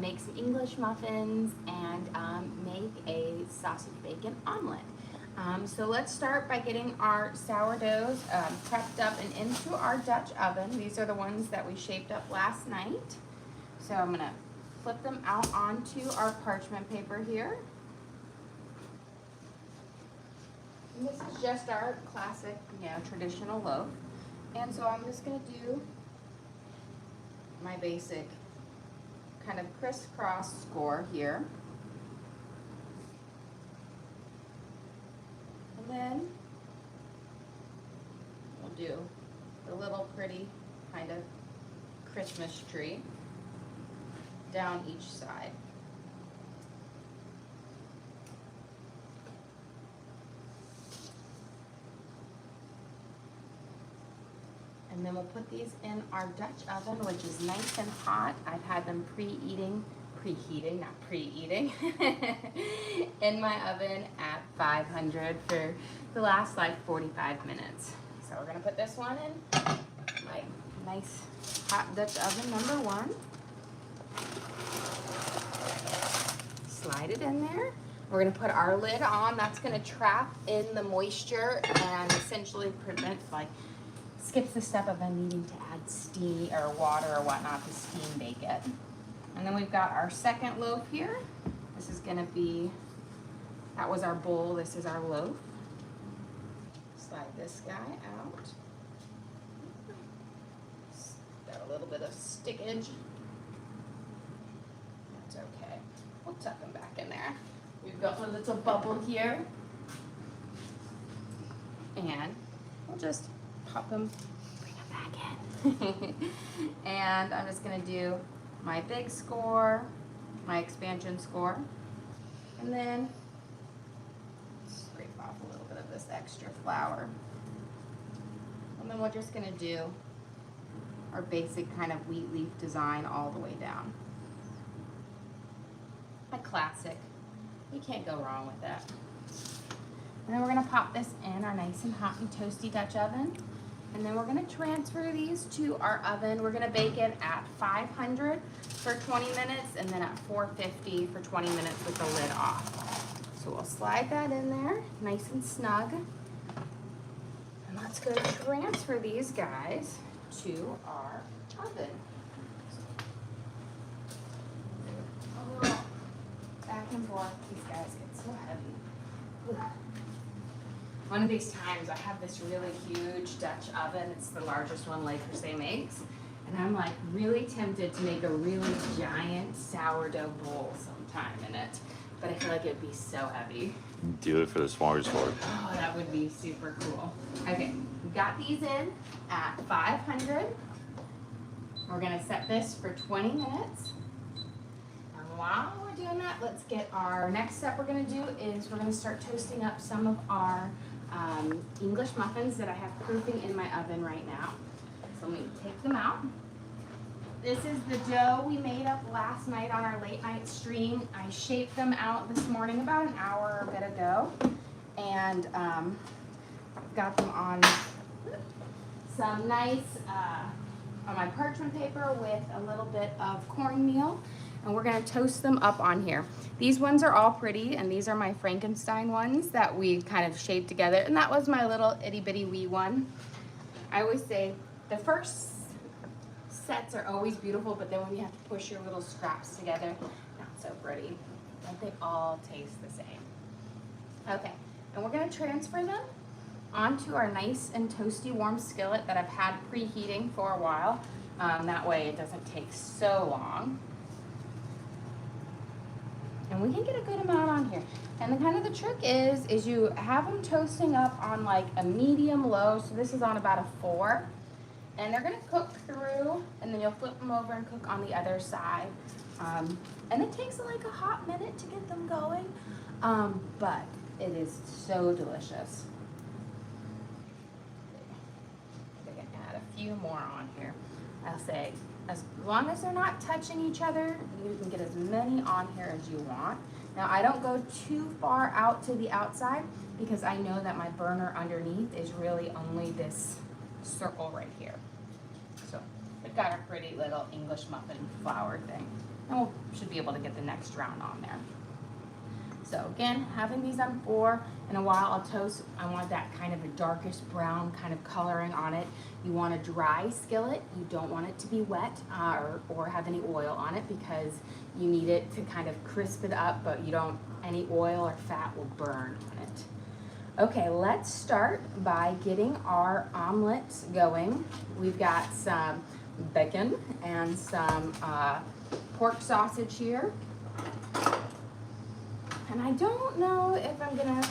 make some English muffins and make a sausage bacon omelet. So let's start by getting our sourdoughs prepped up and into our Dutch oven. These are the ones that we shaped up last night. So I'm gonna flip them out onto our parchment paper here. And this is just our classic, traditional loaf. And so I'm just gonna do my basic kind of crisscross score here. And then we'll do the little pretty kind of Christmas tree down each side. And then we'll put these in our Dutch oven, which is nice and hot. I've had them preheating in my oven at 500 for the last like 45 minutes. So we're gonna put this one in my nice hot Dutch oven number 1. Slide it in there. We're gonna put our lid on. That's gonna trap in the moisture and essentially prevent, skips the step of them needing to add steam or water or whatnot to steam bake it. And then we've got our second loaf here. This is gonna be, that was our bowl, this is our loaf. Slide this guy out. Got a little bit of stickage. That's okay. We'll tuck them back in there. We've got a little bubble here. And we'll just pop them, bring them back in. And I'm just gonna do my big score, my expansion score, and then scrape off a little bit of this extra flour. And then we're just gonna do our basic kind of wheat leaf design all the way down. A classic. You can't go wrong with that. And then we're gonna pop this in our nice and hot and toasty Dutch oven. And then we're gonna transfer these to our oven. We're gonna bake it at 500 for 20 minutes and then at 450 for 20 minutes with the lid off. So we'll slide that in there, nice and snug. And let's go transfer these guys to our oven. A little back and forth, these guys get so heavy. Ugh. One of these times I have this really huge Dutch oven. It's the largest one Le Creuset makes. And I'm like really tempted to make a really giant sourdough bowl sometime in it. But I feel like it'd be so heavy. Do it for the smallest one. Oh, that would be super cool. Okay, we got these in at 500. We're gonna set this for 20 minutes. And while we're doing that, let's get our next step we're gonna do is we're gonna start toasting up some of our English muffins that I have proofing in my oven right now. So let me take them out. This is the dough we made up last night on our late night stream. I shaped them out this morning about an hour or a bit ago. And got them on some nice, on my parchment paper with a little bit of cornmeal. And we're gonna toast them up on here. These ones are all pretty, and these are my Frankenstein ones that we kind of shaped together. And that was my little itty bitty wee one. I always say the first sets are always beautiful, but then when you have to push your little scraps together, not so pretty. Don't they all taste the same? Okay, and we're gonna transfer them onto our nice and toasty warm skillet that I've had preheating for a while. That way it doesn't take so long. And we can get a good amount on here. And the kind of the trick is you have them toasting up on like a medium low. So this is on about a 4. And they're gonna cook through, and then you'll flip them over and cook on the other side. And it takes like a hot minute to get them going, but it is so delicious. I can add a few more on here. I'll say, as long as they're not touching each other, you can get as many on here as you want. Now I don't go too far out to the outside because I know that my burner underneath is really only this circle right here. So we've got our pretty little English muffin flour thing. And we'll should be able to get the next round on there. So again, having these on 4, in a while I'll toast. I want that kind of a darkish brown kind of coloring on it. You want a dry skillet. You don't want it to be wet or have any oil on it, because you need it to kind of crisp it up, but you don't, any oil or fat will burn on it. Okay, let's start by getting our omelet going. We've got some bacon and some pork sausage here. And I don't know if I'm gonna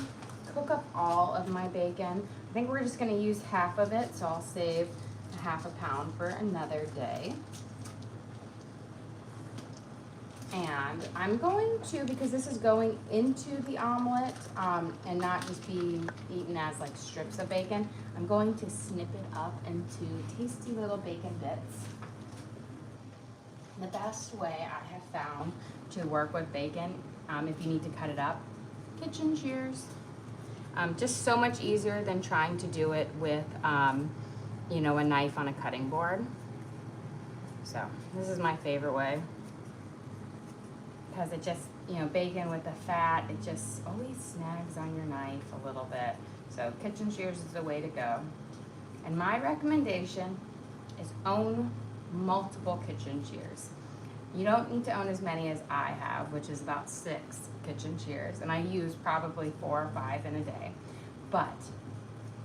cook up all of my bacon. I think we're just gonna use half of it, so I'll save a half a pound for another day. And I'm going to, because this is going into the omelet and not just being eaten as like strips of bacon, I'm going to snip it up into tasty little bacon bits. The best way I have found to work with bacon, if you need to cut it up, kitchen shears. Just so much easier than trying to do it with, you know, a knife on a cutting board. So this is my favorite way, because it just, you know, bacon with the fat, it just always snags on your knife a little bit. So kitchen shears is the way to go. And my recommendation is own multiple kitchen shears. You don't need to own as many as I have, which is about 6 kitchen shears, and I use probably 4 or 5 in a day. But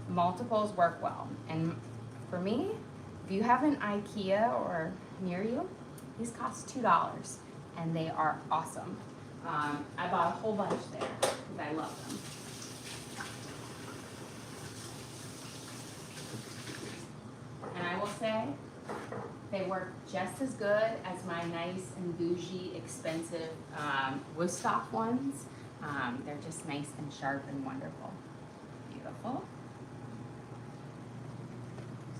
multiples work well. And for me, if you have an IKEA or near you, these cost $2, and they are awesome. I bought a whole bunch there because I love them. And I will say, they work just as good as my nice and bougie, expensive Woodstock ones. They're just nice and sharp and wonderful. Beautiful.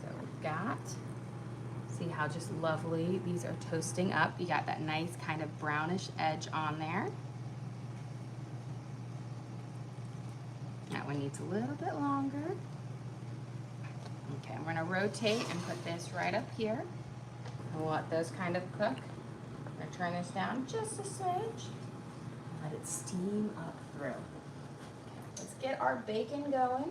So we've got, see how just lovely these are toasting up. You got that nice kind of brownish edge on there. That one needs a little bit longer. Okay, I'm gonna rotate and put this right up here. We'll let those kind of cook. I'm gonna turn this down just a smidge. Let it steam up through. Okay, let's get our bacon going.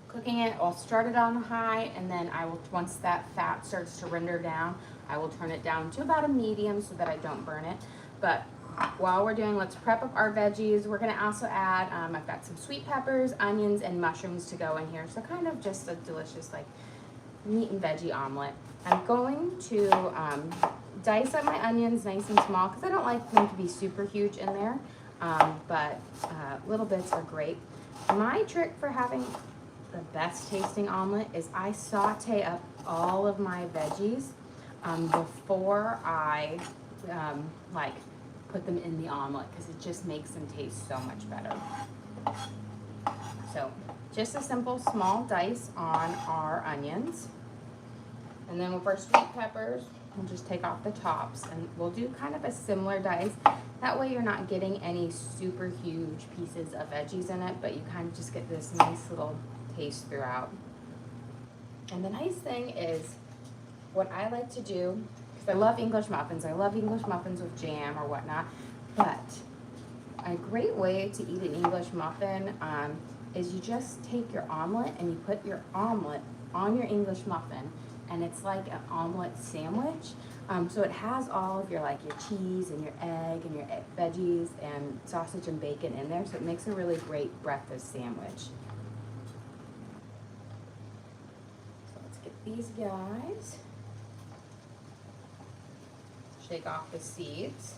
Cooking it, I'll start it on high, and then I will, once that fat starts to render down, I will turn it down to about a medium so that I don't burn it. But while we're doing, let's prep up our veggies. We're gonna also add, I've got some sweet peppers, onions, and mushrooms to go in here. So kind of just a delicious like meat and veggie omelet. I'm going to dice up my onions nice and small because I don't like them to be super huge in there, but little bits are great. My trick for having the best tasting omelet is I saute up all of my veggies before I like put them in the omelet, because it just makes them taste so much better. So just a simple small dice on our onions. And then with our sweet peppers, we'll just take off the tops, and we'll do kind of a similar dice. That way you're not getting any super huge pieces of veggies in it, but you kind of just get this nice little taste throughout. And the nice thing is, what I like to do, because I love English muffins. I love English muffins with jam or whatnot, but a great way to eat an English muffin is you just take your omelet and you put your omelet on your English muffin, and it's like an omelet sandwich. So it has all of your like your cheese and your egg and your veggies and sausage and bacon in there, so it makes a really great breakfast sandwich. So let's get these guys. Shake off the seeds.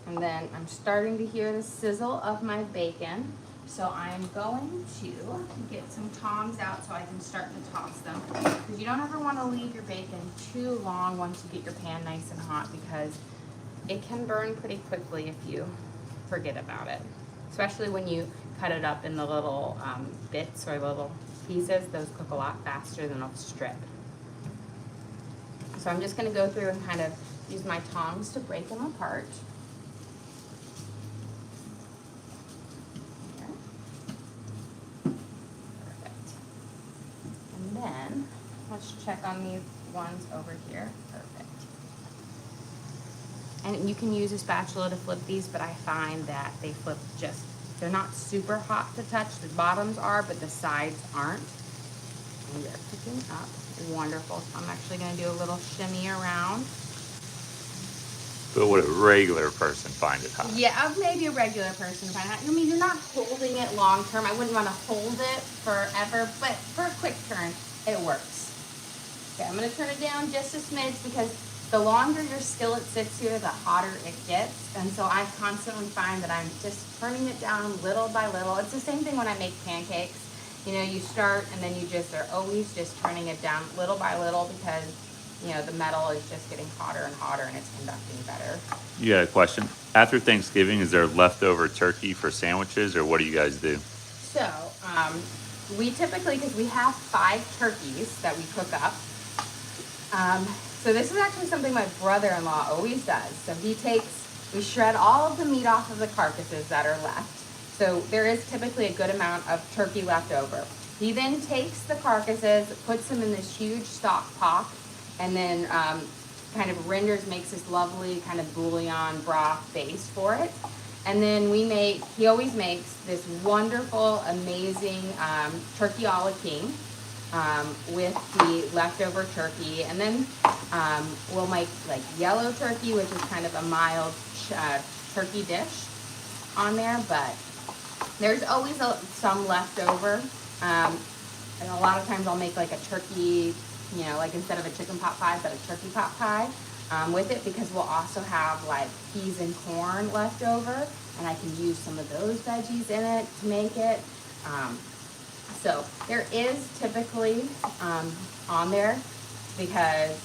And then I'm starting to hear the sizzle of my bacon. So I'm going to get some tongs out so I can start to toss them. Because you don't ever want to leave your bacon too long once you get your pan nice and hot, because it can burn pretty quickly if you forget about it. Especially when you cut it up in the little bits or little pieces, those cook a lot faster than a strip. So I'm just going to go through and kind of use my tongs to break them apart. Then let's check on these ones over here. Perfect. And you can use a spatula to flip these, but I find that they flip they're not super hot to touch. The bottoms are, but the sides aren't. And they're picking up. Wonderful. So I'm actually going to do a little shimmy around. But would a regular person find it hot? Yeah, maybe a regular person find it hot. I mean, you're not holding it long term. I wouldn't want to hold it forever, but for a quick turn, it works. Okay, I'm going to turn it down just a smidge because the longer your skillet sits here, the hotter it gets. And so I constantly find that I'm just turning it down little by little. It's the same thing when I make pancakes. You know, you start and then you are always just turning it down little by little because, you know, the metal is just getting hotter and hotter and it's conducting better. You got a question? After Thanksgiving, is there leftover turkey for sandwiches, or what do you guys do? So, we typically, because we have 5 turkeys that we cook up, so this is actually something my brother-in-law always does. So we shred all of the meat off of the carcasses that are left. So there is typically a good amount of turkey left over. He then takes the carcasses, puts them in this huge stock pot, and then kind of makes this lovely kind of bouillon broth base for it. And then he always makes this wonderful, amazing turkey a la king with the leftover turkey. And then we'll make like yellow turkey, which is kind of a mild turkey dish on there, but there's always some left over. And a lot of times I'll make like a turkey, you know, like instead of a chicken pot pie, but a turkey pot pie with it, because we'll also have like peas and corn left over, and I can use some of those veggies in it to make it. So there is typically on there, because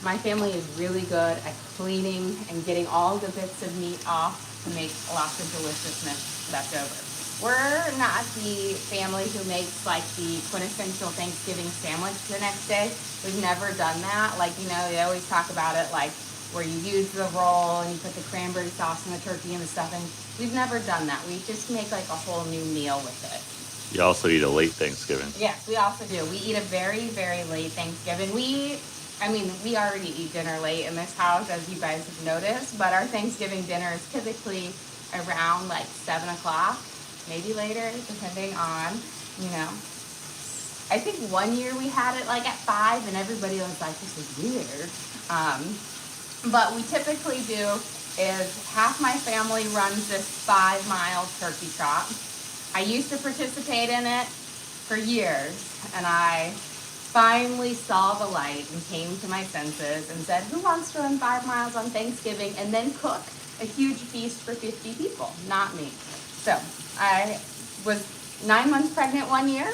my family is really good at cleaning and getting all the bits of meat off to make lots of deliciousness left over. We're not the family who makes like the quintessential Thanksgiving sandwich the next day. We've never done that. Like, you know, they always talk about it like where you use the roll and you put the cranberry sauce and the turkey and the stuffing. We've never done that. We just make like a whole new meal with it. You also eat a late Thanksgiving. Yes, we also do. We eat a very, very late Thanksgiving. We already eat dinner late in this house, as you guys have noticed, but our Thanksgiving dinner is typically around like 7 o'clock. Maybe later, depending on, you know. I think one year we had it like at 5 and everybody was like, this is weird. But we typically do is half my family runs this 5-mile turkey trot. I used to participate in it for years, and I finally saw the light and came to my senses and said, who wants to run 5 miles on Thanksgiving and then cook a huge feast for 50 people? Not me. So I was 9 months pregnant one year,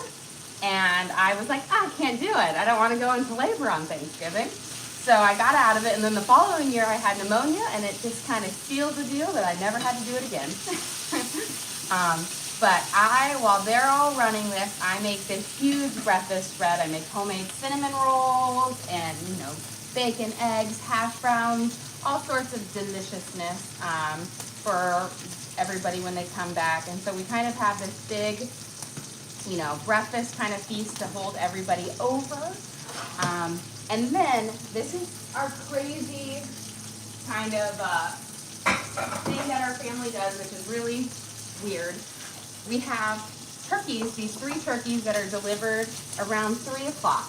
and I was like, I can't do it. I don't want to go into labor on Thanksgiving. So I got out of it, and then the following year I had pneumonia, and it just kind of sealed the deal that I never had to do it again. But while they're all running this, I make this huge breakfast spread. I make homemade cinnamon rolls and, you know, bacon, eggs, hash browns, all sorts of deliciousness for everybody when they come back. And so we kind of have this big, you know, breakfast kind of feast to hold everybody over. And then this is our crazy kind of thing that our family does, which is really weird. We have turkeys, these 3 turkeys that are delivered around 3 o'clock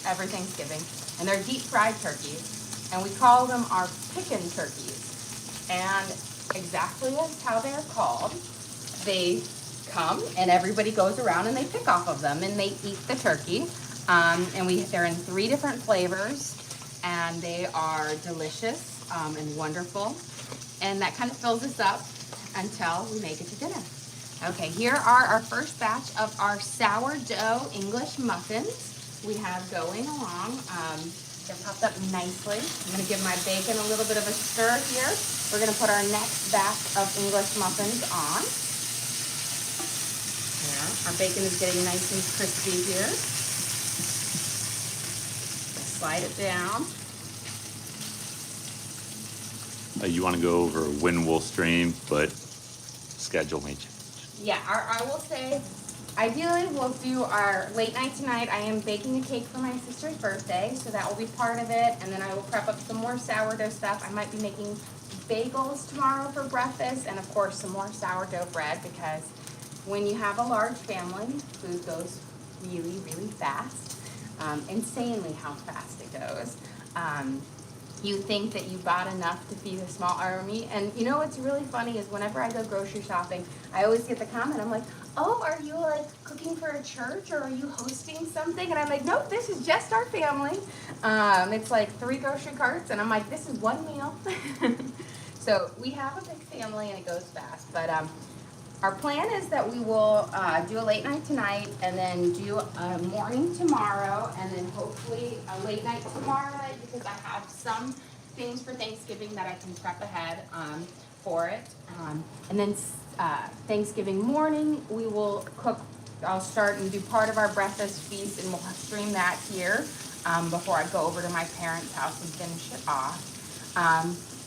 every Thanksgiving. And they're deep fried turkeys. And we call them our pickin' turkeys. And exactly as how they're called, they come and everybody goes around and they pick off of them and they eat the turkey. They're in 3 different flavors, and they are delicious and wonderful. And that kind of fills us up until we make it to dinner. Okay, here are our first batch of our sourdough English muffins we have going along. They're puffed up nicely. I'm going to give my bacon a little bit of a stir here. We're going to put our next batch of English muffins on. There, our bacon is getting nice and crispy here. Slide it down. You want to go over when we'll stream, but schedule me. Yeah, I will say, ideally we'll do our late night tonight. I am baking a cake for my sister's birthday, so that will be part of it. And then I will prep up some more sourdough stuff. I might be making bagels tomorrow for breakfast, and of course some more sourdough bread, because when you have a large family, food goes really, really fast. Insanely how fast it goes. You think that you bought enough to feed a small army, and you know what's really funny is whenever I go grocery shopping, I always get the comment, I'm like, oh, are you like cooking for a church, or are you hosting something? And I'm like, nope, this is just our family. It's like 3 grocery carts, and I'm like, this is one meal. So we have a big family and it goes fast, but our plan is that we will do a late night tonight, and then do a morning tomorrow, and then hopefully a late night tomorrow night, because I have some things for Thanksgiving that I can prep ahead for it. And then Thanksgiving morning, we will cook. I'll start and do part of our breakfast feast, and we'll stream that here before I go over to my parents' house and finish it off.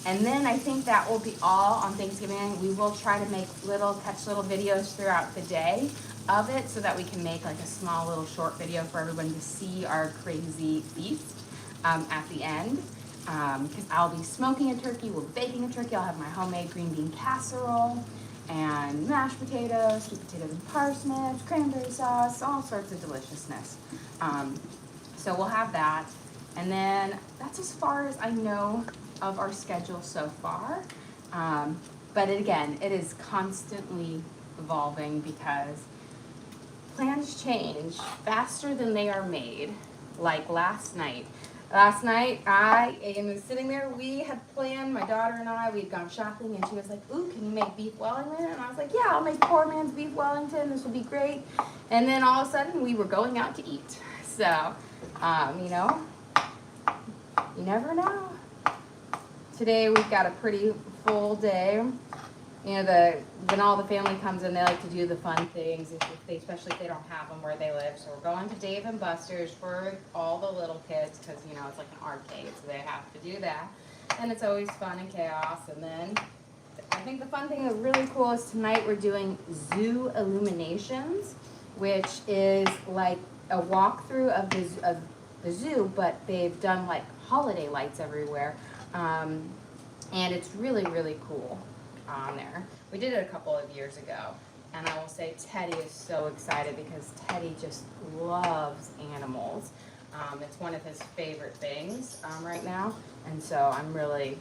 And then I think that will be all on Thanksgiving. We will try to make catch little videos throughout the day of it, so that we can make like a small little short video for everyone to see our crazy feast at the end. Because I'll be smoking a turkey, we're baking a turkey. I'll have my homemade green bean casserole and mashed potatoes, sweet potatoes and parsnips, cranberry sauce, all sorts of deliciousness. So we'll have that. And then that's as far as I know of our schedule so far. But again, it is constantly evolving, because plans change faster than they are made. Like last night. Last night, I was sitting there, we had planned, my daughter and I, we had gone shopping, and she was like, ooh, can you make beef Wellington? And I was like, yeah, I'll make poor man's beef Wellington, this will be great. And then all of a sudden, we were going out to eat. So, you know, you never know. Today we've got a pretty full day. You know, when all the family comes in, they like to do the fun things, especially if they don't have them where they live. So we're going to Dave and Buster's for all the little kids, because, you know, it's like an arcade, so they have to do that. And it's always fun and chaos. And then I think the fun thing that's really cool is tonight we're doing zoo illuminations, which is like a walkthrough of the zoo, but they've done like holiday lights everywhere. And it's really, really cool on there. We did it a couple of years ago, and I will say Teddy is so excited, because Teddy just loves animals. It's one of his favorite things right now, and so I'm really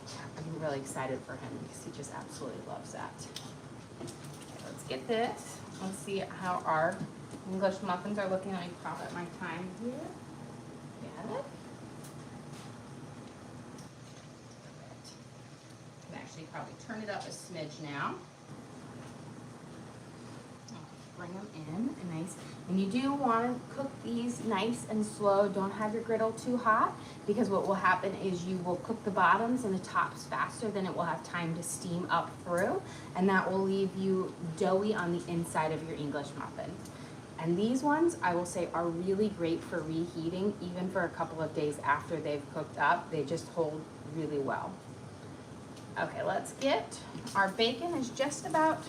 excited for him, because he just absolutely loves that. Okay, let's get this. Let's see how our English muffins are looking. Let me pop up my time here. Get it. Actually probably turn it up a smidge now. Bring them in nice. And you do want to cook these nice and slow. Don't have your griddle too hot, because what will happen is you will cook the bottoms and the tops faster than it will have time to steam up through, and that will leave you doughy on the inside of your English muffin. And these ones, I will say, are really great for reheating, even for a couple of days after they've cooked up. They just hold really well. Okay, let's get, our bacon is just about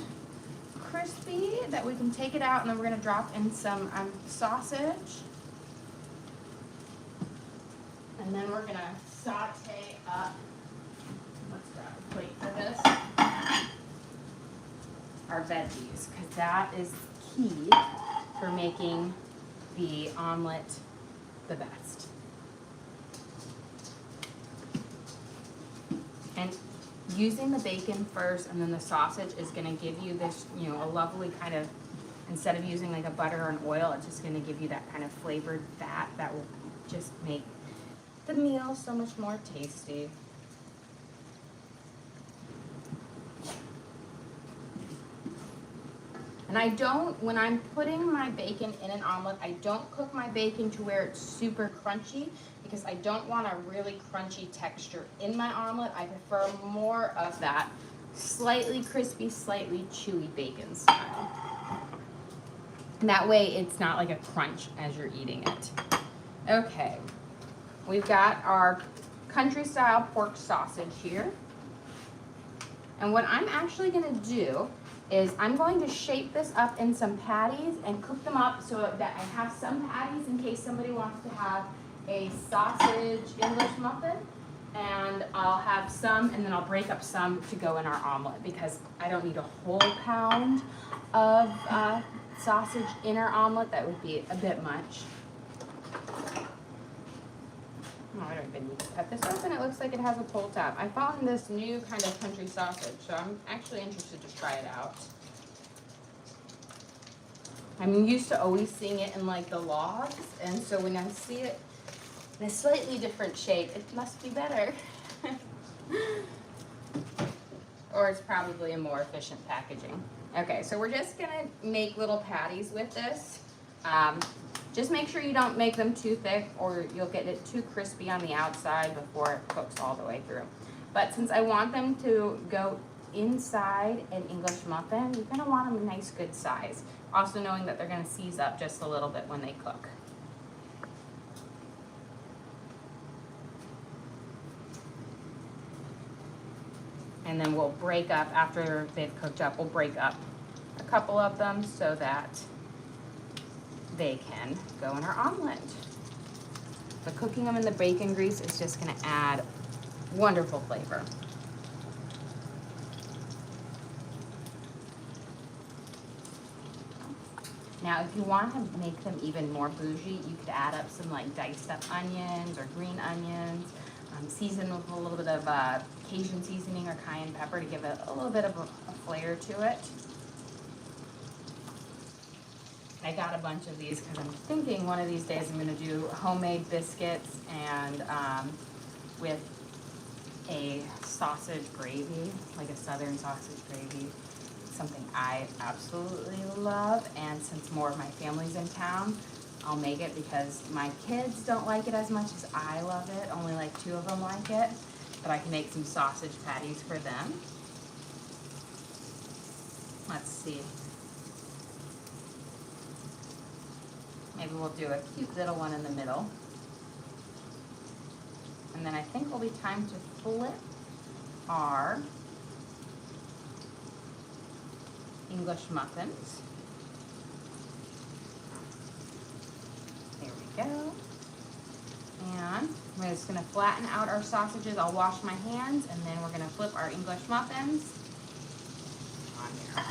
crispy that we can take it out, and then we're going to drop in some sausage. And then we're going to saute up, let's grab a plate for this, our veggies, because that is key for making the omelet the best. And using the bacon first and then the sausage is going to give you this, you know, a lovely kind of, instead of using like a butter or an oil, it's just going to give you that kind of flavored fat that will just make the meal so much more tasty. And I don't, when I'm putting my bacon in an omelet, I don't cook my bacon to where it's super crunchy, because I don't want a really crunchy texture in my omelet. I prefer more of that slightly crispy, slightly chewy bacon style. And that way it's not like a crunch as you're eating it. Okay, we've got our country style pork sausage here. And what I'm actually gonna do is I'm going to shape this up in some patties and cook them up so that I have some patties in case somebody wants to have a sausage English muffin. and I'll have some, and then I'll break up some to go in our omelet because I don't need a whole pound of sausage in our omelet. That would be a bit much. Oh, I don't even need to cut this open. It looks like it has a pull tab. I found this new kind of country sausage, so I'm actually interested to try it out. I'm used to always seeing it in like the logs, and so when I see it in a slightly different shape, it must be better. Or it's probably a more efficient packaging. Okay, so we're just gonna make little patties with this. Just make sure you don't make them too thick or you'll get it too crispy on the outside before it cooks all the way through. But since I want them to go inside an English muffin, you're gonna want them a nice good size. Also knowing that they're gonna seize up just a little bit when they cook. And then we'll break up, after they've cooked up, we'll break up a couple of them so that they can go in our omelet. But cooking them in the bacon grease is just gonna add wonderful flavor. Now, if you want to make them even more bougie, you could add up some like diced up onions or green onions, season with a little bit of Cajun seasoning or cayenne pepper to give it a little bit of a flair to it. I got a bunch of these because I'm thinking one of these days I'm going to do homemade biscuits and with a sausage gravy, like a southern sausage gravy. Something I absolutely love, and since more of my family's in town, I'll make it because my kids don't like it as much as I love it. Only like 2 of them like it, but I can make some sausage patties for them. Let's see. Maybe we'll do a cute little one in the middle. And then I think it'll be time to flip our English muffins. There we go. And we're just gonna flatten out our sausages. I'll wash my hands, and then we're gonna flip our English muffins on here.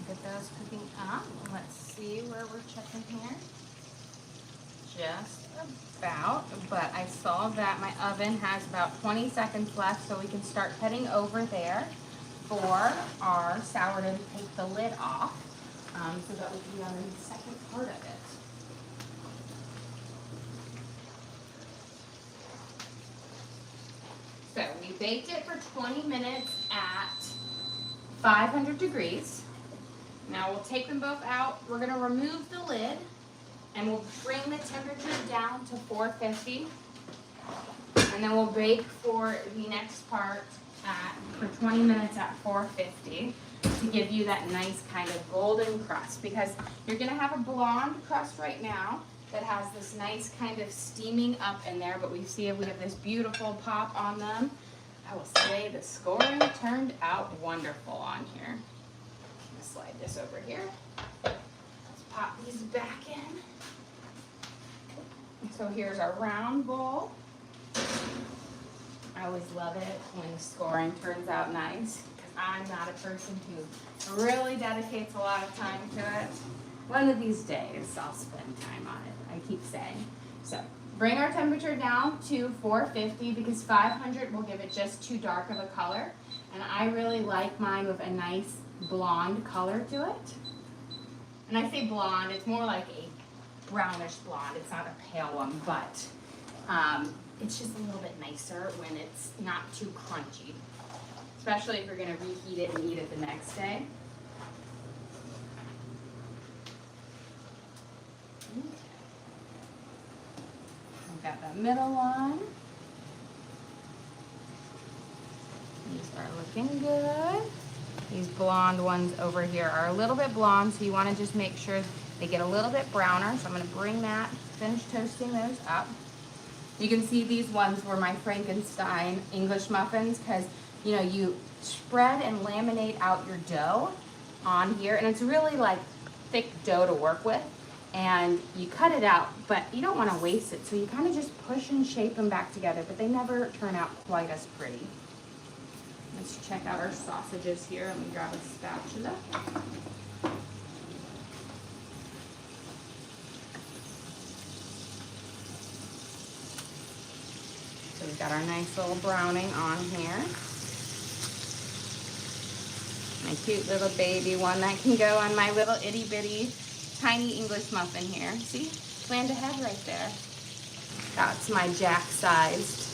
Get those cooking up. Let's see where we're checking here. Just about, but I saw that my oven has about 20 seconds left, so we can start heading over there for our sourdough to take the lid off, so that we can be on the second part of it. So we baked it for 20 minutes at 500 degrees. Now we'll take them both out. We're gonna remove the lid and we'll bring the temperature down to 450. And then we'll bake for the next part for 20 minutes at 450 to give you that nice kind of golden crust, because you're gonna have a blonde crust right now that has this nice kind of steaming up in there, but we see we have this beautiful pop on them. I will say the scoring turned out wonderful on here. I'm gonna slide this over here. Let's pop these back in. So here's our round bowl. I always love it when the scoring turns out nice, because I'm not a person who really dedicates a lot of time to it. One of these days I'll spend time on it, I keep saying. So bring our temperature down to 450 because 500 will give it just too dark of a color. And I really like mine with a nice blonde color to it. And I say blonde, it's more like a brownish blonde. It's not a pale one, but it's just a little bit nicer when it's not too crunchy, especially if you're going to reheat it and eat it the next day. Okay. We've got the middle one. These are looking good. These blonde ones over here are a little bit blonde, so you want to just make sure they get a little bit browner. So I'm going to bring that, finish toasting those up. You can see these ones were my Frankenstein English muffins because, you know, you spread and laminate out your dough on here, and it's really like thick dough to work with, and you cut it out, but you don't want to waste it, so you kind of just push and shape them back together, but they never turn out quite as pretty. Let's check out our sausages here. Let me grab a spatula. So we've got our nice little browning on here. My cute little baby one that can go on my little itty bitty tiny English muffin here. See? Planned ahead right there. That's my jack-sized.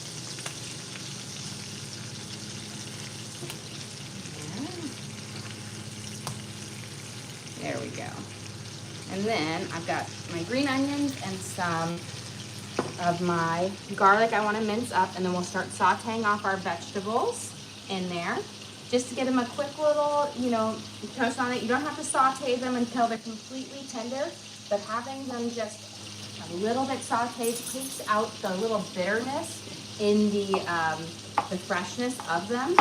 There we go. And then I've got my green onions and some of my garlic I want to mince up, and then we'll start sauteing off our vegetables in there. Just to get them a quick little, you know, toast on it. You don't have to saute them until they're completely tender, but having them just a little bit sauteed takes out the little bitterness in the freshness of them.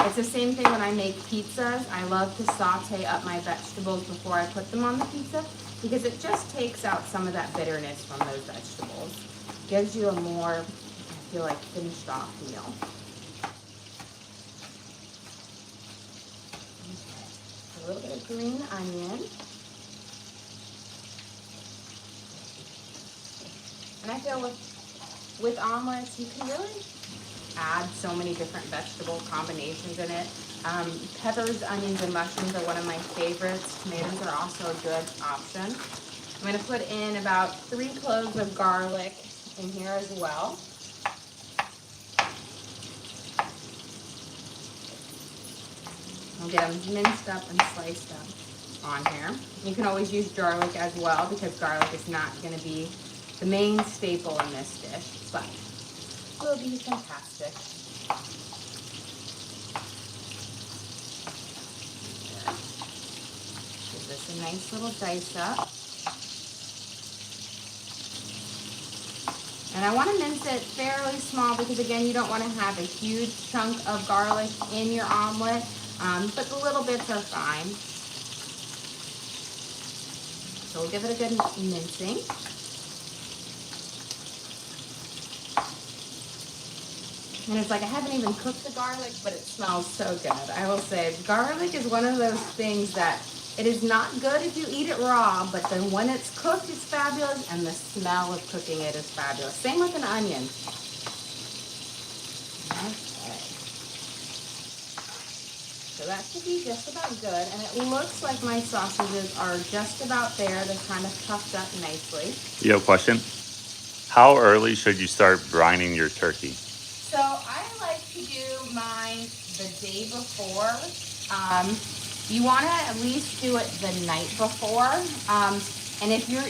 It's the same thing when I make pizzas. I love to saute up my vegetables before I put them on the pizza because it just takes out some of that bitterness from those vegetables. Gives you a more, I feel like, finished off meal. A little bit of green onion. And I feel with omelets, you can really add so many different vegetable combinations in it. Peppers, onions, and mushrooms are one of my favorites. Tomatoes are also a good option. I'm going to put in about 3 cloves of garlic in here as well. I'll get them minced up and sliced up on here. You can always use garlic as well because garlic is not going to be the main staple in this dish, but it will be fantastic. Give this a nice little dice up. And I want to mince it fairly small because, again, you don't want to have a huge chunk of garlic in your omelet. But the little bits are fine. So we'll give it a good mincing. And it's like I haven't even cooked the garlic, but it smells so good. I will say, garlic is one of those things that it is not good if you eat it raw, but then when it's cooked, it's fabulous, and the smell of cooking it is fabulous. Same with an onion. So that should be just about good, and it looks like my sausages are just about there. They're kind of puffed up nicely. You have a question? How early should you start brining your turkey? So I like to do mine the day before. You want to at least do it the night before. And if you're,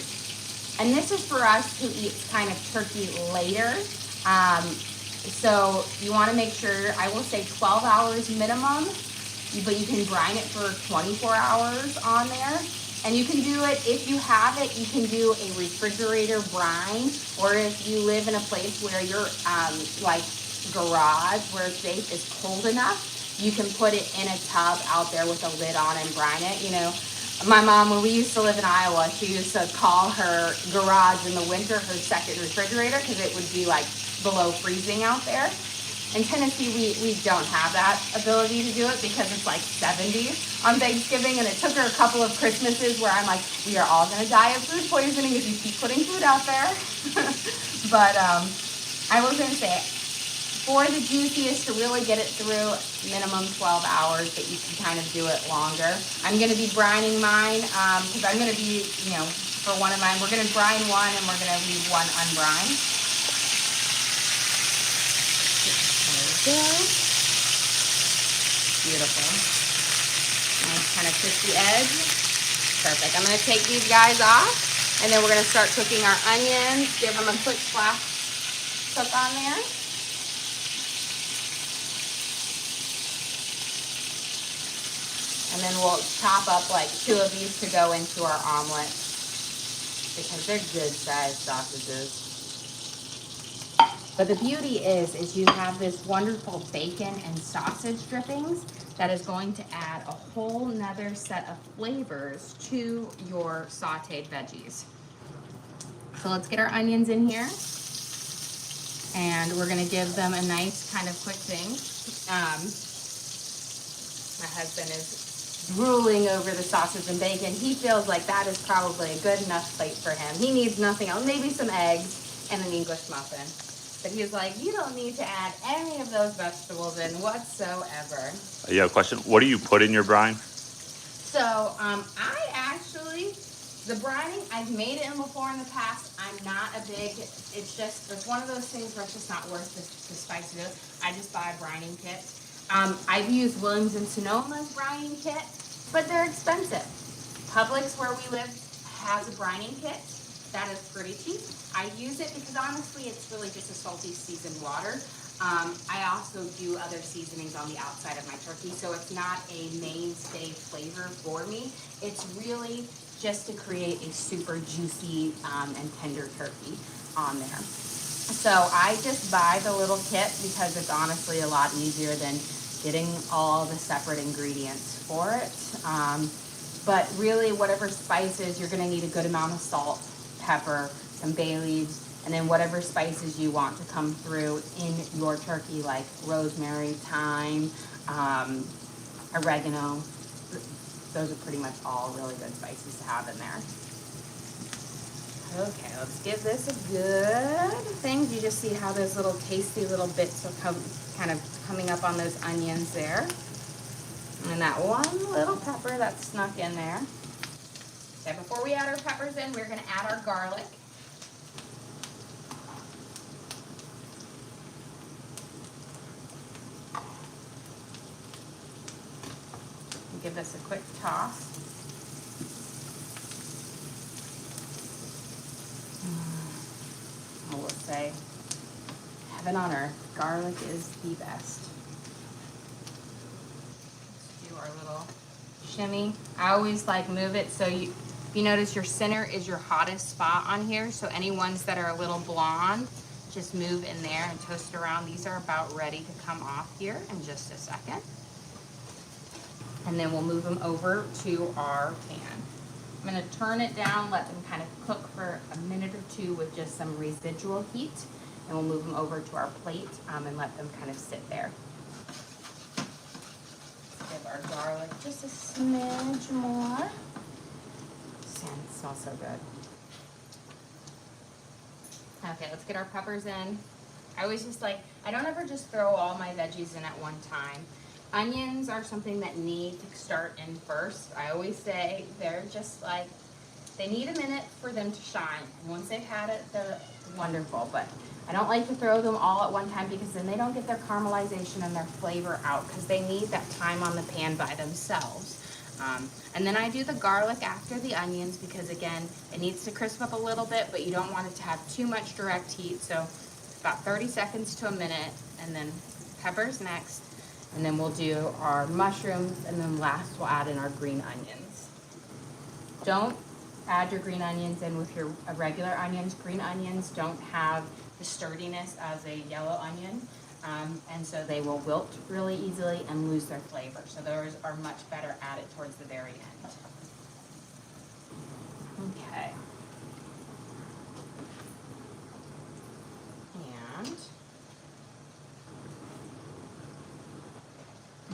and this is for us who eat kind of turkey later. So you want to make sure, I will say 12 hours minimum. But you can brine it for 24 hours on there. And you can do it, if you have it, you can do a refrigerator brine, or if you live in a place where your like garage, where it's safe, is cold enough, you can put it in a tub out there with a lid on and brine it. You know, my mom, when we used to live in Iowa, she used to call her garage in the winter her second refrigerator because it would be like below freezing out there. In Tennessee, we don't have that ability to do it because it's like 70 on Thanksgiving, and it took her a couple of Christmases where I'm like, we are all going to die of food poisoning if you keep putting food out there. But I was going to say, for the juiciest, to really get it through, minimum 12 hours, but you can kind of do it longer. I'm going to be brining mine because I'm going to be, you know, for one of mine, we're going to brine one and we're going to leave one unbrined. Beautiful. Nice kind of crispy edge. Perfect. I'm going to take these guys off, and then we're going to start cooking our onions. Give them a quick flash cook on there. And then we'll chop up like 2 of these to go into our omelet because they're good sized sausages. But the beauty is you have this wonderful bacon and sausage drippings that is going to add a whole nother set of flavors to your sauteed veggies. So let's get our onions in here. And we're gonna give them a nice kind of quick thing. My husband is drooling over the sausage and bacon. He feels like that is probably a good enough plate for him. He needs nothing else, maybe some eggs and an English muffin. But he's like, you don't need to add any of those vegetables in whatsoever. Yeah, question. What do you put in your brine? So I actually, the brining, I've made it in before in the past. I'm not a big, it's one of those things where it's just not worth the spice of it. I just buy a brining kit. I've used Williams and Sonoma's brining kit, but they're expensive. Publix, where we live, has a brining kit. That is pretty cheap. I use it because honestly, it's really just a salty seasoned water. I also do other seasonings on the outside of my turkey, so it's not a mainstay flavor for me. It's really just to create a super juicy and tender turkey on there. So I just buy the little kit because it's honestly a lot easier than getting all the separate ingredients for it. But really, whatever spices, you're gonna need a good amount of salt, pepper, some bay leaves, and then whatever spices you want to come through in your turkey, like rosemary, thyme, oregano. Those are pretty much all really good spices to have in there. Okay, let's give this a good thing. You just see how those little tasty little bits are kind of coming up on those onions there. And that one little pepper that's snuck in there. Okay, before we add our peppers in, we're gonna add our garlic. Give this a quick toss. I will say, heaven on earth, garlic is the best. Let's do our little shimmy. I always like move it so you notice your center is your hottest spot on here. So any ones that are a little blonde, just move in there and toast around. These are about ready to come off here in just a second. And then we'll move them over to our pan. I'm gonna turn it down, let them kind of cook for a minute or two with just some residual heat, and we'll move them over to our plate and let them kind of sit there. Let's give our garlic just a smidge more. It smells so good. Okay, let's get our peppers in. I always just I don't ever just throw all my veggies in at one time. Onions are something that need to start in first. I always say they're just they need a minute for them to shine. And once they've had it, they're wonderful. But I don't like to throw them all at one time because then they don't get their caramelization and their flavor out because they need that time on the pan by themselves. And then I do the garlic after the onions because again, it needs to crisp up a little bit, but you don't want it to have too much direct heat. So about 30 seconds to a minute, and then peppers next. And then we'll do our mushrooms, and then last we'll add in our green onions. Don't add your green onions in with your regular onions. Green onions don't have the sturdiness as a yellow onion, and so they will wilt really easily and lose their flavor. So those are much better added towards the very end. Okay. And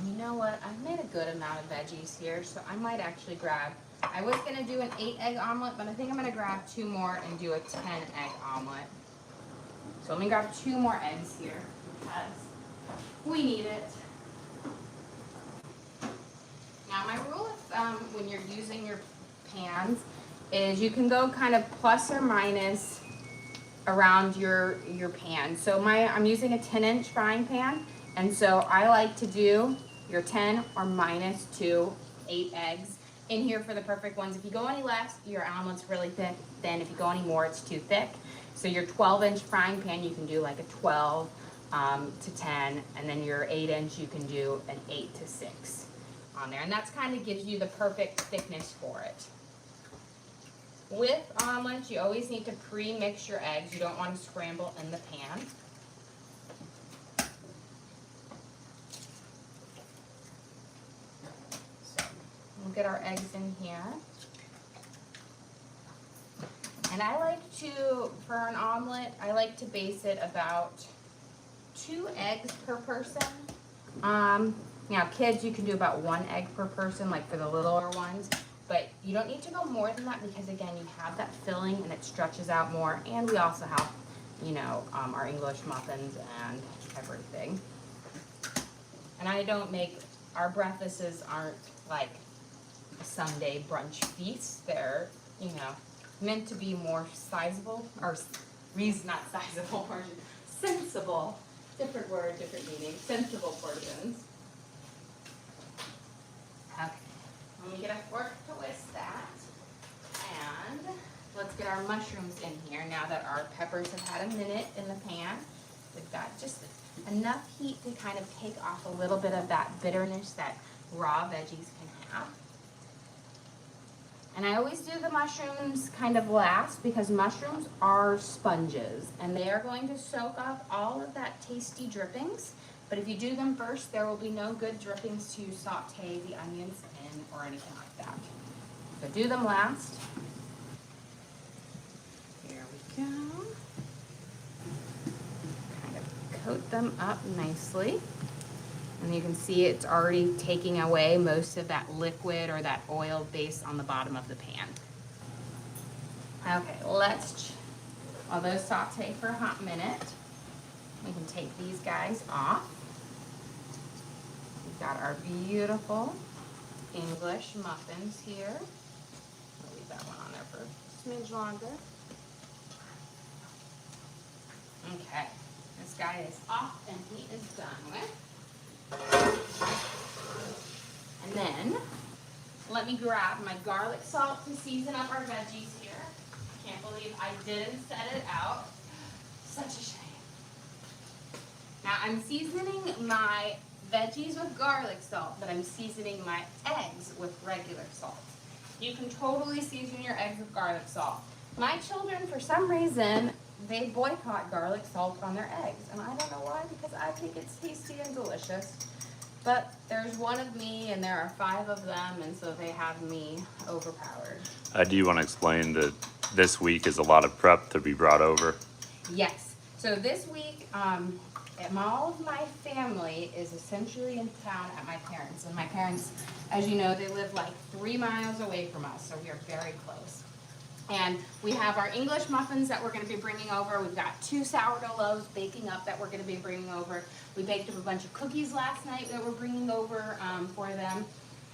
you know what? I've made a good amount of veggies here, so I might actually grab, I was gonna do an 8-egg omelet, but I think I'm gonna grab 2 more and do a 10-egg omelet. So let me grab 2 more eggs here because we need it. Now my rule of when you're using your pans is you can go kind of plus or minus around your pan. So I'm using a 10-inch frying pan, and so I like to do your 10 or minus 2 8 eggs in here for the perfect ones. If you go any less, your omelet's really thin. If you go any more, it's too thick. So your 12-inch frying pan, you can do like a 12 to 10, and then your 8-inch, you can do an 8 to 6 on there. And that's kind of gives you the perfect thickness for it. With omelets, you always need to pre-mix your eggs. You don't want to scramble in the pan. get our eggs in here. And I like to, for an omelet, I like to base it about 2 eggs per person. Now kids, you can do about 1 egg per person, like for the littler ones. But you don't need to go more than that because again, you have that filling and it stretches out more. And we also have, you know, our English muffins and everything. And I don't make, our breakfasts aren't like a Sunday brunch feast. They're, you know, meant to be more sizable, or not sizable, or sensible. Different word, different meaning. Sensible portions. Okay. Let me get a fork to whisk that. And let's get our mushrooms in here now that our peppers have had a minute in the pan. We've got just enough heat to kind of take off a little bit of that bitterness that raw veggies can have. And I always do the mushrooms kind of last because mushrooms are sponges and they are going to soak up all of that tasty drippings. But if you do them first, there will be no good drippings to saute the onions in or anything like that. So do them last. Here we go. Kind of coat them up nicely. And you can see it's already taking away most of that liquid or that oil base on the bottom of the pan. Okay, while those saute for a hot minute, we can take these guys off. We've got our beautiful English muffins here. I'll leave that one on there for a smidge longer. Okay, this guy is off and he is done with. And then, let me grab my garlic salt to season up our veggies here. I can't believe I didn't set it out. Such a shame. Now I'm seasoning my veggies with garlic salt, but I'm seasoning my eggs with regular salt. You can totally season your eggs with garlic salt. My children, for some reason, they boycott garlic salt on their eggs. And I don't know why, because I think it's tasty and delicious. But there's one of me and there are 5 of them, and so they have me overpowered. Do you want to explain that this week is a lot of prep to be brought over? Yes. So this week, all of my family is essentially in town at my parents'. And my parents, as you know, they live like 3 miles away from us, so we are very close. And we have our English muffins that we're going to be bringing over. We've got 2 sourdough loaves baking up that we're going to be bringing over. We baked up a bunch of cookies last night that we're bringing over for them.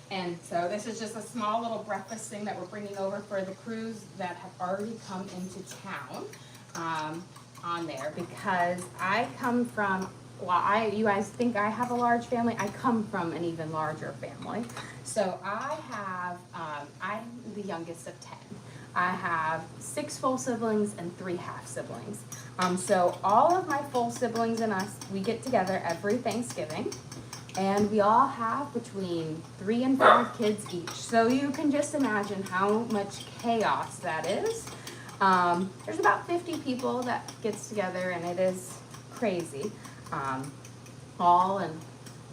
And so this is just a small little breakfast thing that we're bringing over for the crews that have already come into town on there, because I come from, you guys think I have a large family, I come from an even larger family. So I'm the youngest of 10. I have 6 full siblings and 3 half siblings. So all of my full siblings and us, we get together every Thanksgiving, and we all have between 3 and 5 kids each. So you can just imagine how much chaos that is. There's about 50 people that gets together, and it is crazy, all in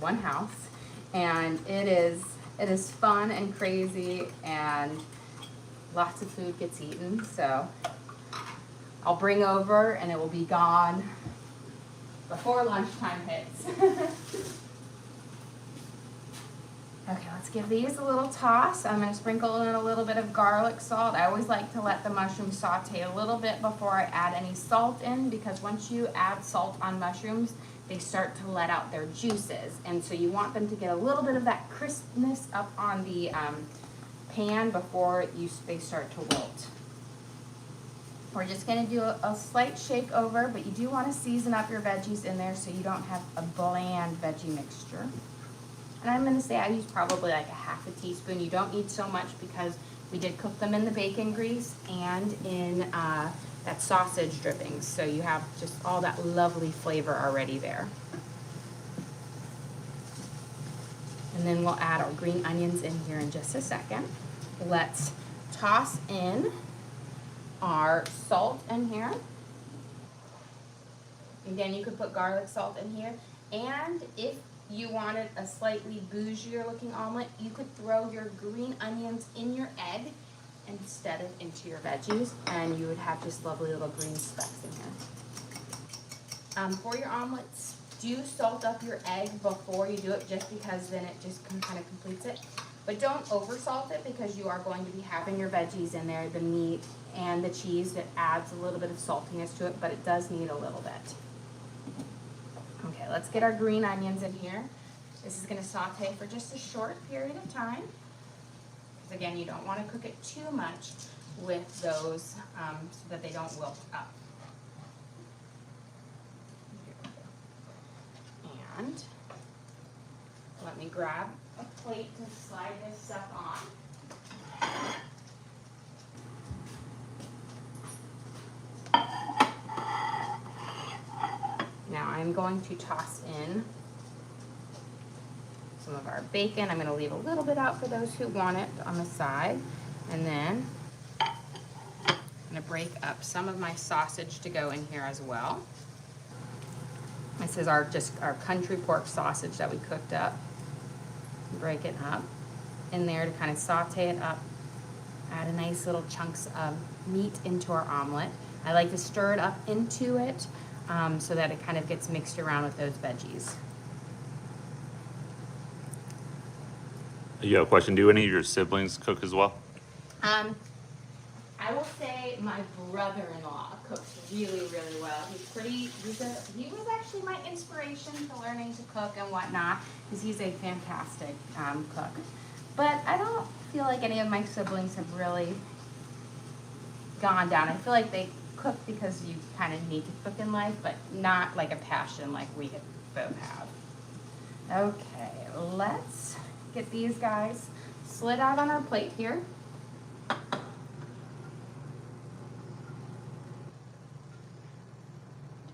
one house, and it is fun and crazy, and lots of food gets eaten. So I'll bring over and it will be gone before lunchtime hits. Okay, let's give these a little toss. I'm going to sprinkle in a little bit of garlic salt. I always like to let the mushrooms saute a little bit before I add any salt in, because once you add salt on mushrooms, they start to let out their juices. And so you want them to get a little bit of that crispness up on the pan before they start to wilt. We're just going to do a slight shake over, but you do want to season up your veggies in there so you don't have a bland veggie mixture. And I'm going to say I use probably like a half a teaspoon. You don't need so much because we did cook them in the bacon grease and in that sausage drippings. So you have just all that lovely flavor already there. And then we'll add our green onions in here in just a second. Let's toss in our salt in here. Again, you could put garlic salt in here. And if you wanted a slightly bougier looking omelet, you could throw your green onions in your egg instead of into your veggies, and you would have just lovely little green specks in here. For your omelets, do salt up your egg before you do it, just because then it just kind of completes it. But don't over salt it, because you are going to be having your veggies in there, the meat and the cheese. That adds a little bit of saltiness to it, but it does need a little bit. Okay, let's get our green onions in here. This is going to saute for just a short period of time. Because again, you don't want to cook it too much with those so that they don't wilt up. And let me grab a plate to slide this stuff on. Now I'm going to toss in some of our bacon. I'm going to leave a little bit out for those who want it on the side. And then I'm going to break up some of my sausage to go in here as well. This is our country pork sausage that we cooked up. Break it up in there to kind of saute it up. Add a nice little chunks of meat into our omelet. I like to stir it up into it so that it kind of gets mixed around with those veggies. You have a question? Do any of your siblings cook as well? I will say my brother-in-law cooks really, really well. He was actually my inspiration to learning to cook and whatnot, because he's a fantastic cook. But I don't feel like any of my siblings have really gone down. I feel like they cook because you kind of need to cook in life, but not like a passion like we both have. Okay, let's get these guys slid out on our plate here.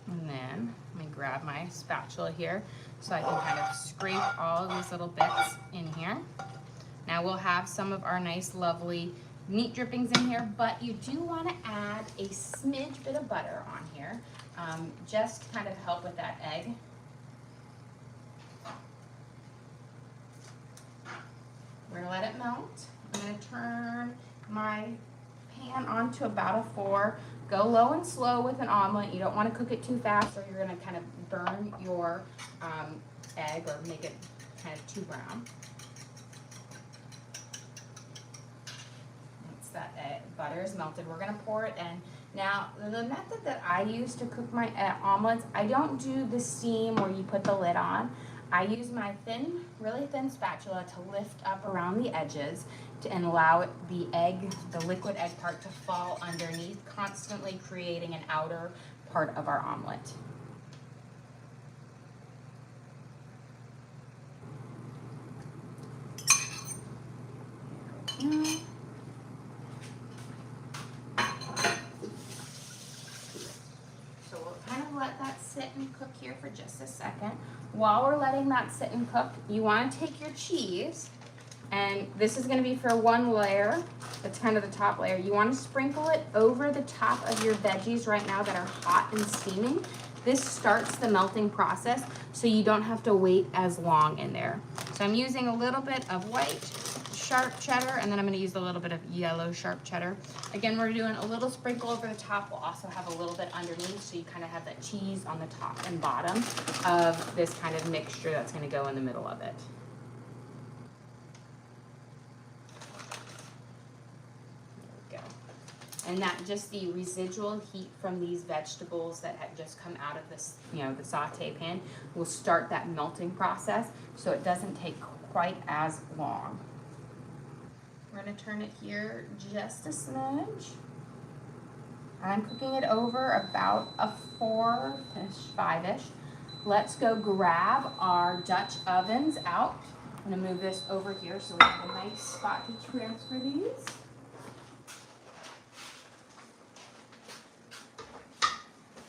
And then let me grab my spatula here so I can kind of scrape all of these little bits in here. Now we'll have some of our nice lovely meat drippings in here, but you do want to add a smidge bit of butter on here, just to kind of help with that egg. We're gonna let it melt. I'm gonna turn my pan on to about a 4. Go low and slow with an omelet. You don't want to cook it too fast, or you're gonna kind of burn your egg or make it kind of too brown. That butter is melted, we're gonna pour it in. Now, the method that I use to cook my omelets, I don't do the steam where you put the lid on. I use my really thin spatula to lift up around the edges and allow the liquid egg part to fall underneath, constantly creating an outer part of our omelet. Let that sit and cook here for just a second. While we're letting that sit and cook, you want to take your cheese, and this is going to be for one layer. That's kind of the top layer. You want to sprinkle it over the top of your veggies right now that are hot and steaming. This starts the melting process, so you don't have to wait as long in there. So I'm using a little bit of white sharp cheddar, and then I'm going to use a little bit of yellow sharp cheddar. Again, we're doing a little sprinkle over the top. We'll also have a little bit underneath, so you kind of have that cheese on the top and bottom of this kind of mixture that's going to go in the middle of it. There we go. And that just the residual heat from these vegetables that have just come out of this, the saute pan will start that melting process, so it doesn't take quite as long. We're going to turn it here just a smidge. I'm cooking it over about a 4-ish, 5-ish. Let's go grab our Dutch ovens out. I'm going to move this over here so we have a nice spot to transfer these.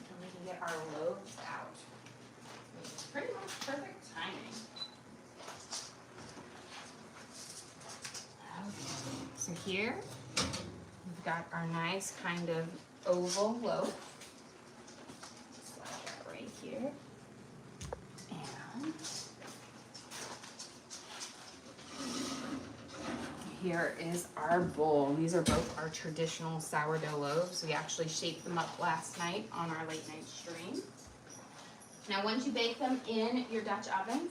And we can get our loaves out, which is pretty much perfect timing. So here, we've got our nice kind of oval loaf. Slide that right here. And here is our bowl. These are both our traditional sourdough loaves. We actually shaped them up last night on our late night stream. Now once you bake them in your Dutch ovens,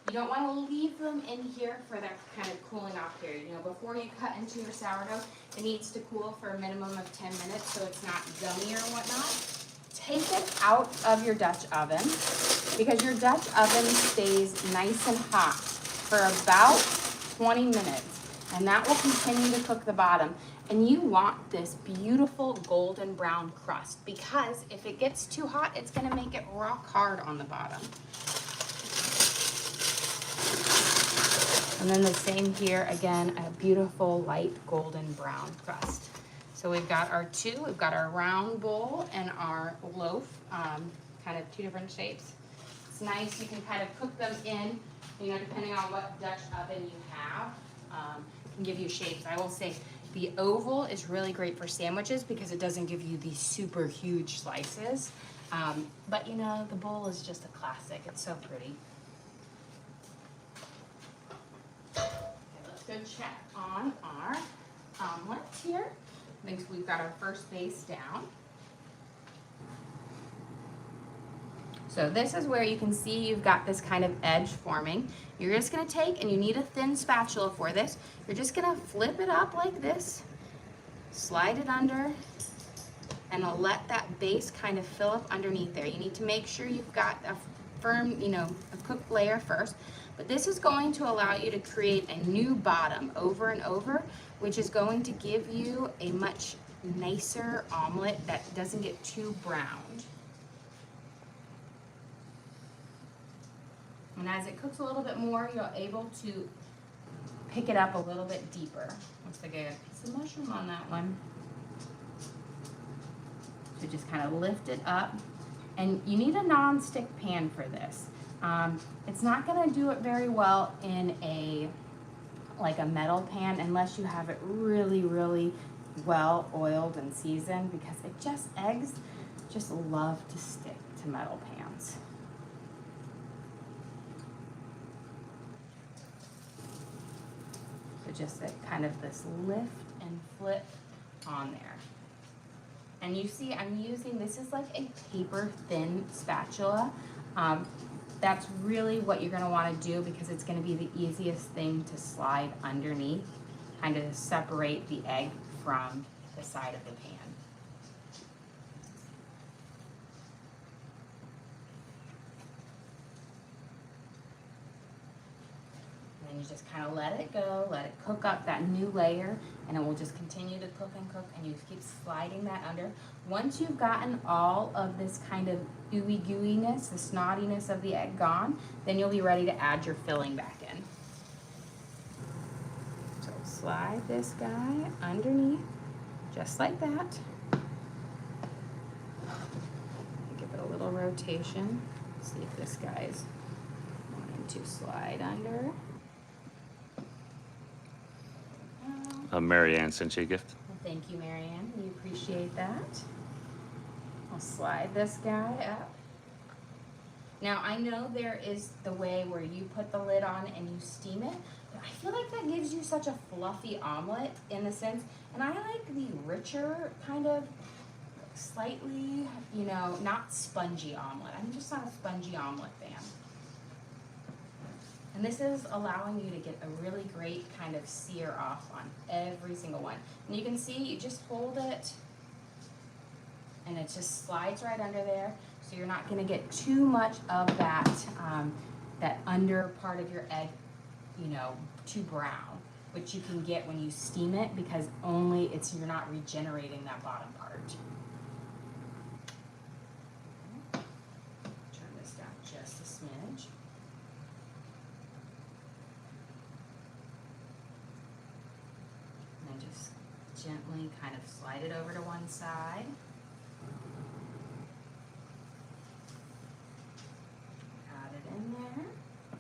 you don't want to leave them in here for that kind of cooling off period. You know, before you cut into your sourdough, it needs to cool for a minimum of 10 minutes so it's not gummy or whatnot. Take it out of your Dutch oven because your Dutch oven stays nice and hot for about 20 minutes, and that will continue to cook the bottom. And you want this beautiful golden brown crust because if it gets too hot, it's going to make it rock hard on the bottom. And then the same here, again, a beautiful light golden brown crust. So we've got our round bowl and our loaf, kind of two different shapes. It's nice, you can kind of cook them in, you know, depending on what Dutch oven you have, can give you shapes. I will say the oval is really great for sandwiches because it doesn't give you these super huge slices. But you know, the bowl is just a classic, it's so pretty. Okay, let's go check on our omelets here. I think we've got our first base down. So this is where you can see you've got this kind of edge forming. You're just gonna take, and you need a thin spatula for this, you're just gonna flip it up like this, slide it under, and I'll let that base kind of fill up underneath there. You need to make sure you've got a firm, you know, a cooked layer first, but this is going to allow you to create a new bottom over and over, which is going to give you a much nicer omelet that doesn't get too browned. And as it cooks a little bit more, you're able to pick it up a little bit deeper. Looks like I got a piece of mushroom on that one. So just kind of lift it up. And you need a non-stick pan for this. It's not gonna do it very well in like a metal pan unless you have it really, really well oiled and seasoned, because eggs just love to stick to metal pans. So just kind of this lift and flip on there. And you see I'm using, this is like a paper thin spatula. That's really what you're gonna wanna do because it's gonna be the easiest thing to slide underneath, kind of separate the egg from the side of the pan. And you just kind of let it go, let it cook up that new layer, and it will just continue to cook and cook, and you keep sliding that under. Once you've gotten all of this kind of ooey gooiness, the snottiness of the egg gone, then you'll be ready to add your filling back in. So slide this guy underneath, just like that. Give it a little rotation. See if this guy's wanting to slide under. Marianne sent you a gift. Well, thank you, Marianne. We appreciate that. I'll slide this guy up. Now, I know there is the way where you put the lid on and you steam it, but I feel like that gives you such a fluffy omelet in the sense, and I like the richer kind of slightly, you know, not spongy omelet. I'm just not a spongy omelet fan. And this is allowing you to get a really great kind of sear off on every single one. And you can see, you just hold it and it just slides right under there. So you're not gonna get too much of that, that under part of your egg, you know, too brown, which you can get when you steam it because you're not regenerating that bottom part. Turn this down just a smidge. Gently kind of slide it over to one side. Add it in there.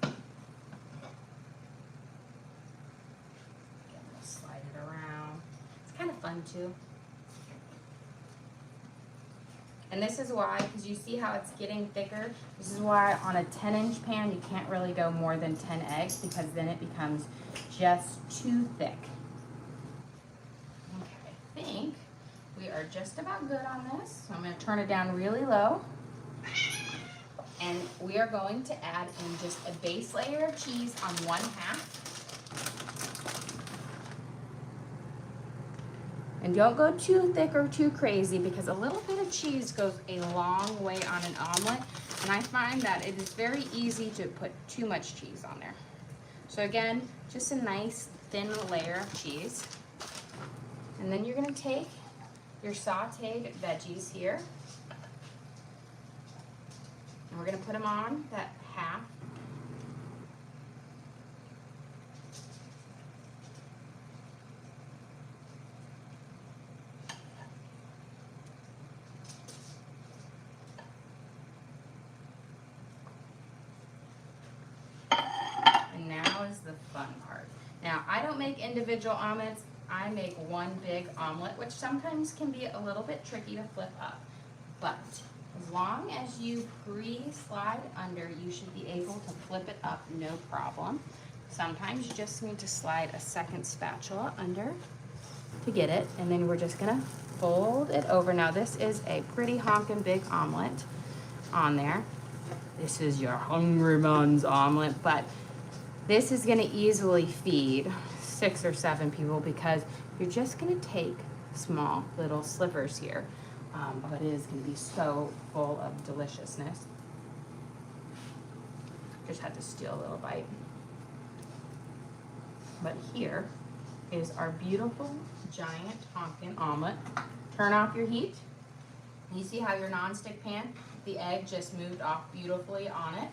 Again, we'll slide it around. It's kind of fun too. And this is why, because you see how it's getting thicker, this is why on a 10-inch pan you can't really go more than 10 eggs because then it becomes just too thick. are just about good on this. So I'm going to turn it down really low. And we are going to add in just a base layer of cheese on 1/2. And don't go too thick or too crazy, because a little bit of cheese goes a long way on an omelet. And I find that it is very easy to put too much cheese on there. So again, just a nice thin layer of cheese. And then you're going to take your sauteed veggies here. And we're going to put them on that half. And now is the fun part. Now, I don't make individual omelets. I make one big omelet, which sometimes can be a little bit tricky to flip up. But as long as you pre-slide under, you should be able to flip it up, no problem. Sometimes you just need to slide a second spatula under to get it, and then we're just gonna fold it over. Now this is a pretty honkin' big omelet on there. This is your hungry man's omelet, but this is gonna easily feed 6 or 7 people, because you're just gonna take small little slivers here. But it is going to be so full of deliciousness. Just had to steal a little bite. But here is our beautiful giant honkin' omelet. Turn off your heat. You see how your nonstick pan, the egg just moved off beautifully on it.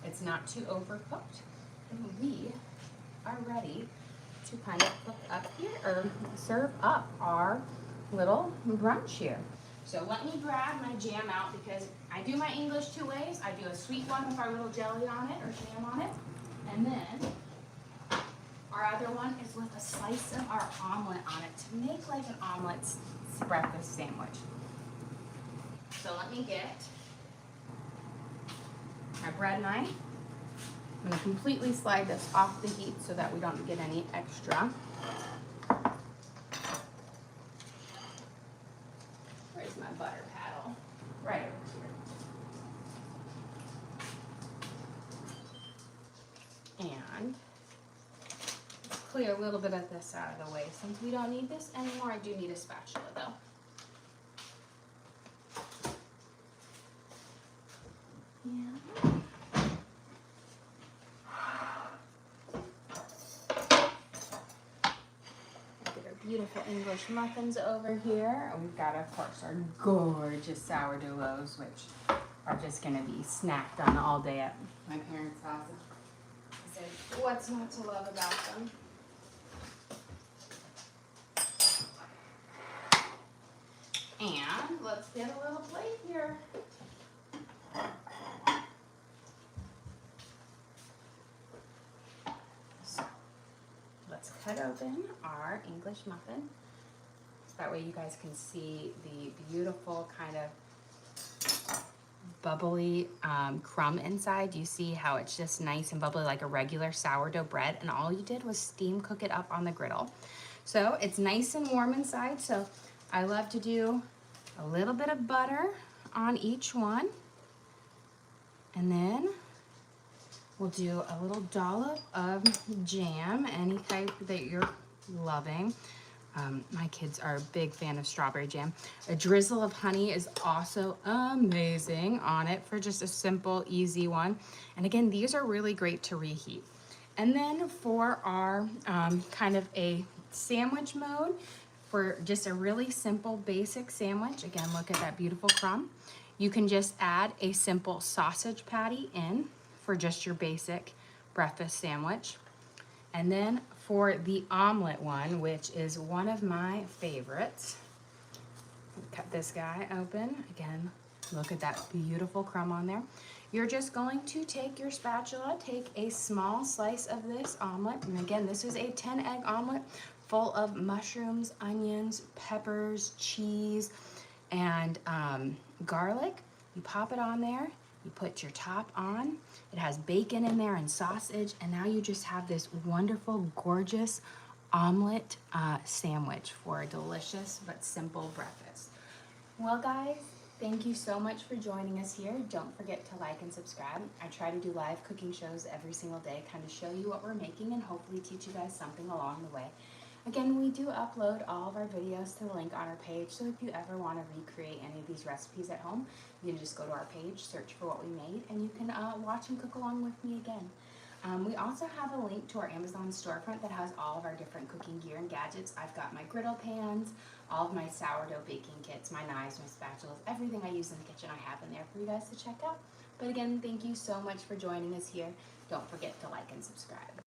It's not too overcooked. And we are ready to kind of cook up here, or serve up our little brunch here. So let me grab my jam out, because I do my English 2 ways. I do a sweet one with our little jelly on it or jam on it. And then our other one is with a slice of our omelet on it to make like an omelet breakfast sandwich. So let me get my bread knife. I'm going to completely slide this off the heat so that we don't get any extra. Where's my butter paddle? Right over here. And clear a little bit of this out of the way. Since we don't need this anymore, I do need a spatula though. Yeah. Beautiful English muffins over here. And we've got, of course, our gorgeous sourdough loaves, which are just going to be snacked on all day at my parents' house. I said, what's not to love about them? And let's get a little plate here. Let's cut open our English muffin, so that way you guys can see the beautiful kind of bubbly crumb inside. You see how it's just nice and bubbly like a regular sourdough bread, and all you did was steam cook it up on the griddle. So it's nice and warm inside, so I love to do a little bit of butter on each one, and then we'll do a little dollop of jam, any type that you're loving. My kids are a big fan of strawberry jam. A drizzle of honey is also amazing on it for just a simple, easy one. And again, these are really great to reheat. And then for our kind of a sandwich mode, for just a really simple, basic sandwich, again, look at that beautiful crumb. You can just add a simple sausage patty in for just your basic breakfast sandwich. And then for the omelet one, which is one of my favorites, cut this guy open. Again, look at that beautiful crumb on there. You're just going to take your spatula, take a small slice of this omelet. And again, this is a 10-egg omelet full of mushrooms, onions, peppers, cheese, and garlic. You pop it on there. You put your top on. It has bacon in there and sausage, and now you just have this wonderful, gorgeous omelet sandwich for a delicious but simple breakfast. Well, guys, thank you so much for joining us here. Don't forget to like and subscribe. I try to do live cooking shows every single day, kind of show you what we're making and hopefully teach you guys something along the way. Again, we do upload all of our videos to the link on our page, so if you ever want to recreate any of these recipes at home, you can just go to our page, search for what we made, and you can watch and cook along with me again. We also have a link to our Amazon storefront that has all of our different cooking gear and gadgets. I've got my griddle pans, all of my sourdough baking kits, my knives, my spatulas, everything I use in the kitchen I have in there for you guys to check out. But again, thank you so much for joining us here. Don't forget to like and subscribe.